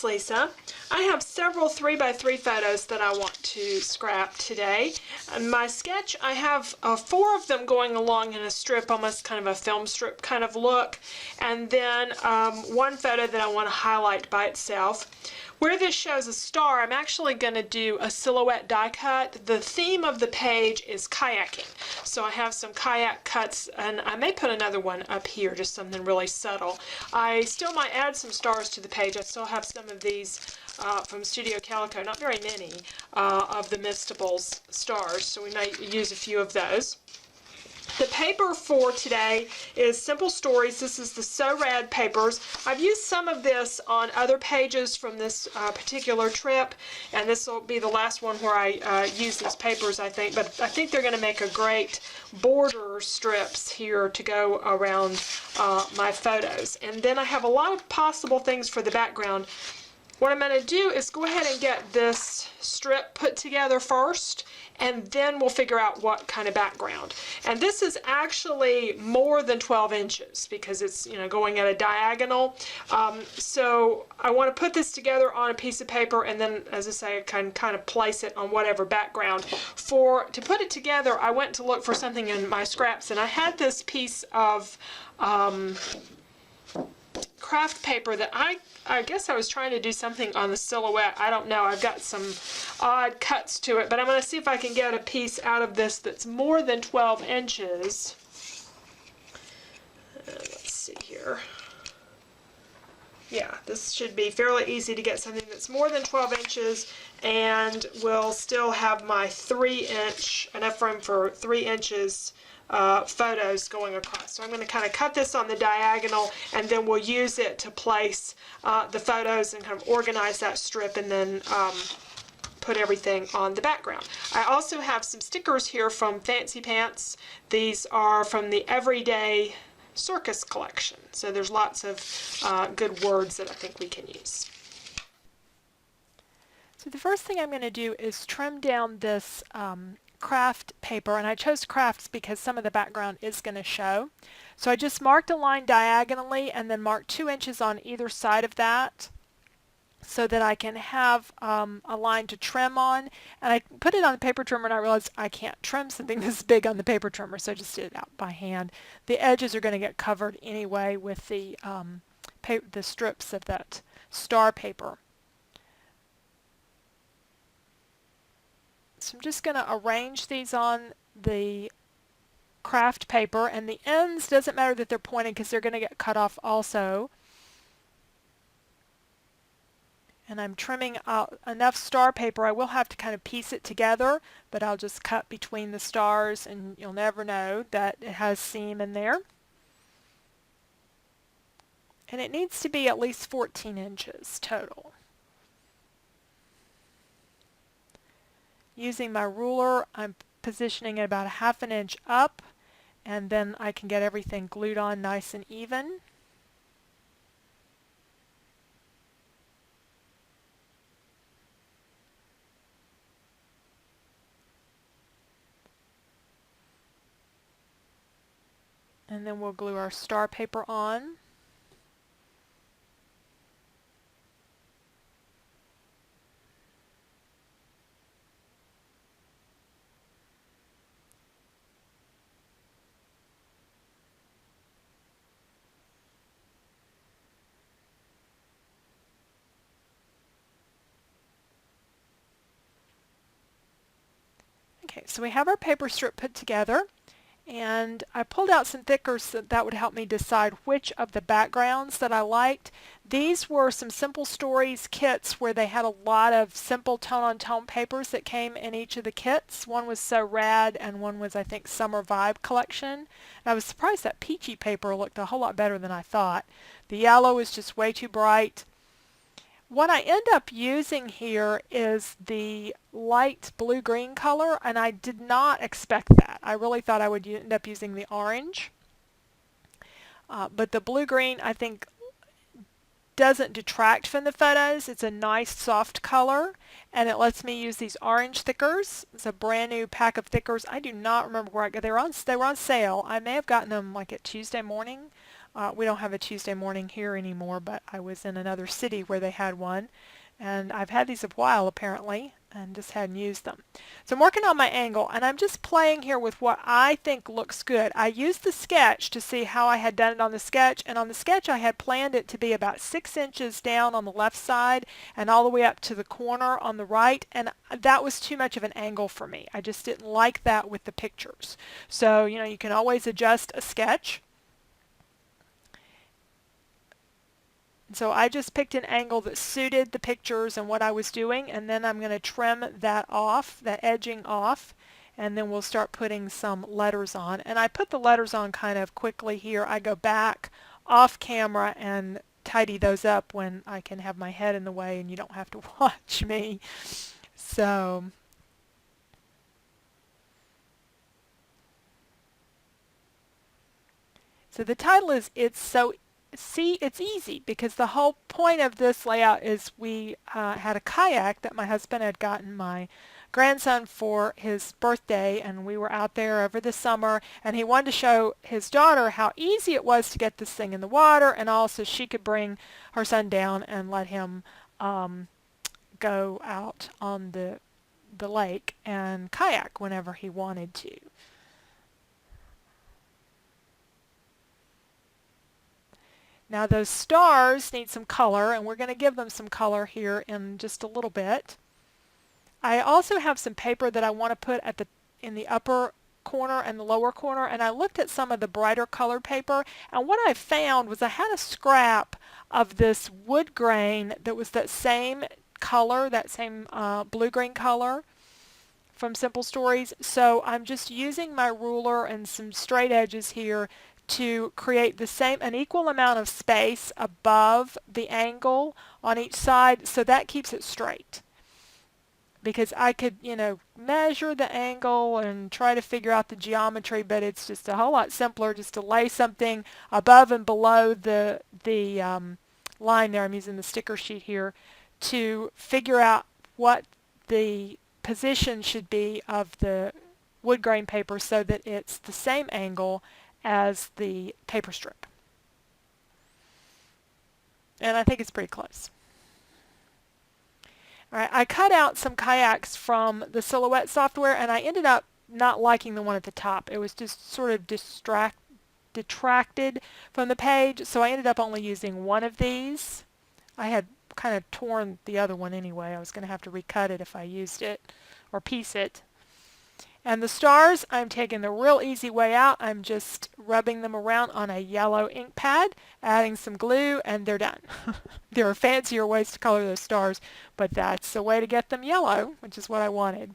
is Lisa. I have several 3x3 photos that I want to scrap today. In my sketch, I have 4 of them going along in a strip, almost kind of a film strip kind of look, and then one photo that I want to highlight by itself. Where this shows a star, I'm actually going to do a silhouette die cut. The theme of the page is kayaking. So I have some kayak cuts, and I may put another one up here, just something really subtle. I still might add some stars to the page. I still have some of these from Studio Calico, not very many, of the Mistables stars, so we might use a few of those. The paper for today is Simple Stories. This is the So Rad papers. I've used some of this on other pages from this particular trip, and this will be the last one where I use these papers, I think. But I think they're going to make a great border strips here to go around my photos. And then I have a lot of possible things for the background. What I'm going to do is go ahead and get this strip put together first, and then we'll figure out what kind of background. And this is actually more than 12 inches because it's, you know, going at a diagonal. So I want to put this together on a piece of paper, and then, as I say, I can kind of place it on whatever background. To put it together, I went to look for something in my scraps, and I had this piece of craft paper that I guess I was trying to do something on the silhouette. I don't know. I've got some odd cuts to it, but I'm going to see if I can get a piece out of this that's more than 12 inches. Let's see here. Yeah, this should be fairly easy to get something that's more than 12 inches and will still have my 3-inch, enough room for 3 inches photos going across. So I'm going to kind of cut this on the diagonal, and then we'll use it to place the photos and kind of organize that strip, and then put everything on the background. I also have some stickers here from Fancy Pants. These are from the Everyday Circus collection. So there's lots of good words that I think we can use. So the first thing I'm going to do is trim down this craft paper, and I chose crafts because some of the background is going to show. So I just marked a line diagonally and then marked 2 inches on either side of that so that I can have a line to trim on. And I put it on the paper trimmer, and I realized I can't trim something this big on the paper trimmer, so I just did it out by hand. The edges are going to get covered anyway with the strips of that star paper. So I'm just going to arrange these on the craft paper, and the ends, doesn't matter that they're pointed because they're going to get cut off also. And I'm trimming out enough star paper. I will have to kind of piece it together, but I'll just cut between the stars, and you'll never know that it has seam in there. And it needs to be at least 14 inches total. Using my ruler, I'm positioning it about 1/2 inch up, and then I can get everything glued on nice and even. And then we'll glue our star paper on. Okay, so we have our paper strip put together, and I pulled out some thickers that would help me decide which of the backgrounds that I liked. These were some Simple Stories kits where they had a lot of simple tone-on-tone papers that came in each of the kits. One was So Rad, and one was, I think, Summer Vibe Collection. And I was surprised that peachy paper looked a whole lot better than I thought. The yellow is just way too bright. What I end up using here is the light blue-green color, and I did not expect that. I really thought I would end up using the orange. But the blue-green, I think, doesn't detract from the photos. It's a nice soft color, and it lets me use these orange thickers. It's a brand new pack of thickers. I do not remember where I got. They were on sale. I may have gotten them like at Tuesday morning. We don't have a Tuesday morning here anymore, but I was in another city where they had one. And I've had these a while apparently and just hadn't used them. So I'm working on my angle and I'm just playing here with what I think looks good. I used the sketch to see how I had done it on the sketch, and on the sketch I had planned it to be about 6 inches down on the left side and all the way up to the corner on the right, and that was too much of an angle for me. I just didn't like that with the pictures. So you can always adjust a sketch. So I just picked an angle that suited the pictures and what I was doing, and then I'm going to trim that off, that edging off, and then we'll start putting some letters on. And I put the letters on kind of quickly here. I go back off camera and tidy those up when I can have my head in the way and you don't have to watch me. So the title is It's Easy, because the whole point of this layout is we had a kayak that my husband had gotten my grandson for his birthday, and we were out there over the summer, and he wanted to show his daughter how easy it was to get this thing in the water, and also she could bring her son down and let him go out on the lake and kayak whenever he wanted to. Now those stars need some color, and we're going to give them some color here in just a little bit. I also have some paper that I want to put in the upper corner and the lower corner, and I looked at some of the brighter colored paper, and what I found was I had a scrap of this wood grain that was that same color, that same blue-green color from Simple Stories. So I'm just using my ruler and some straight edges here to create an equal amount of space above the angle on each side, so that keeps it straight. Because I could, measure the angle and try to figure out the geometry, but it's just a whole lot simpler just to lay something above and below the line there. I'm using the sticker sheet here to figure out what the position should be of the wood grain paper so that it's the same angle as the paper strip. And I think it's pretty close. All right, I cut out some kayaks from the Silhouette software, and I ended up not liking the one at the top. It was just sort of detracted from the page, so I ended up only using one of these. I had kind of torn the other one anyway. I was going to have to recut it if I used it or piece it. And the stars, I'm taking the real easy way out. I'm just rubbing them around on a yellow ink pad, adding some glue, and they're done. There are fancier ways to color those stars, but that's the way to get them yellow, which is what I wanted.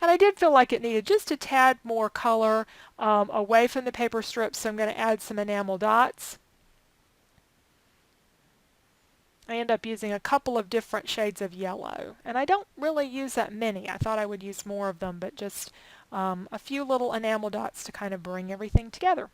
And I did feel like it needed just a tad more color away from the paper strips, so I'm going to add some enamel dots. I end up using a couple of different shades of yellow, and I don't really use that many. I thought I would use more of them, but just a few little enamel dots to kind of bring everything together.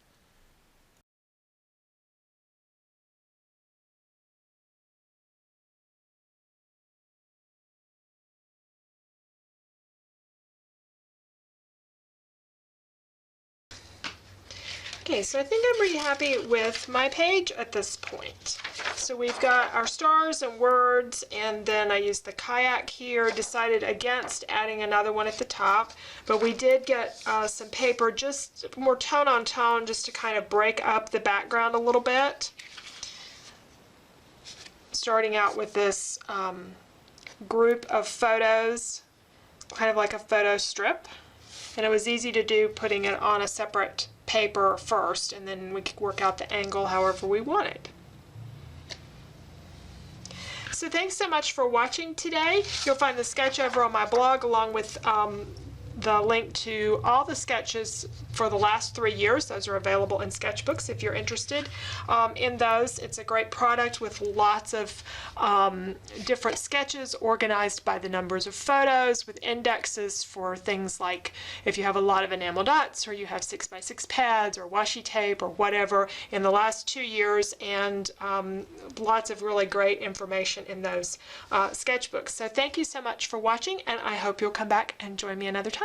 Okay, so I think I'm pretty happy with my page at this point. So we've got our stars and words, and then I used the kayak here, decided against adding another one at the top, but we did get some paper, just more tone on tone, just to kind of break up the background a little bit. Starting out with this group of photos, kind of like a photo strip, and it was easy to do putting it on a separate paper first, and then we could work out the angle however we wanted. So thanks so much for watching today. You'll find the sketch over on my blog along with the link to all the sketches for the last 3 years. Those are available in sketchbooks if you're interested in those. It's a great product with lots of different sketches organized by the numbers of photos, with indexes for things like if you have a lot of enamel dots, or you have 6x6 pads or washi tape or whatever in the last 2 years, and lots of really great information in those sketchbooks. So thank you so much for watching, and I hope you'll come back and join me another time.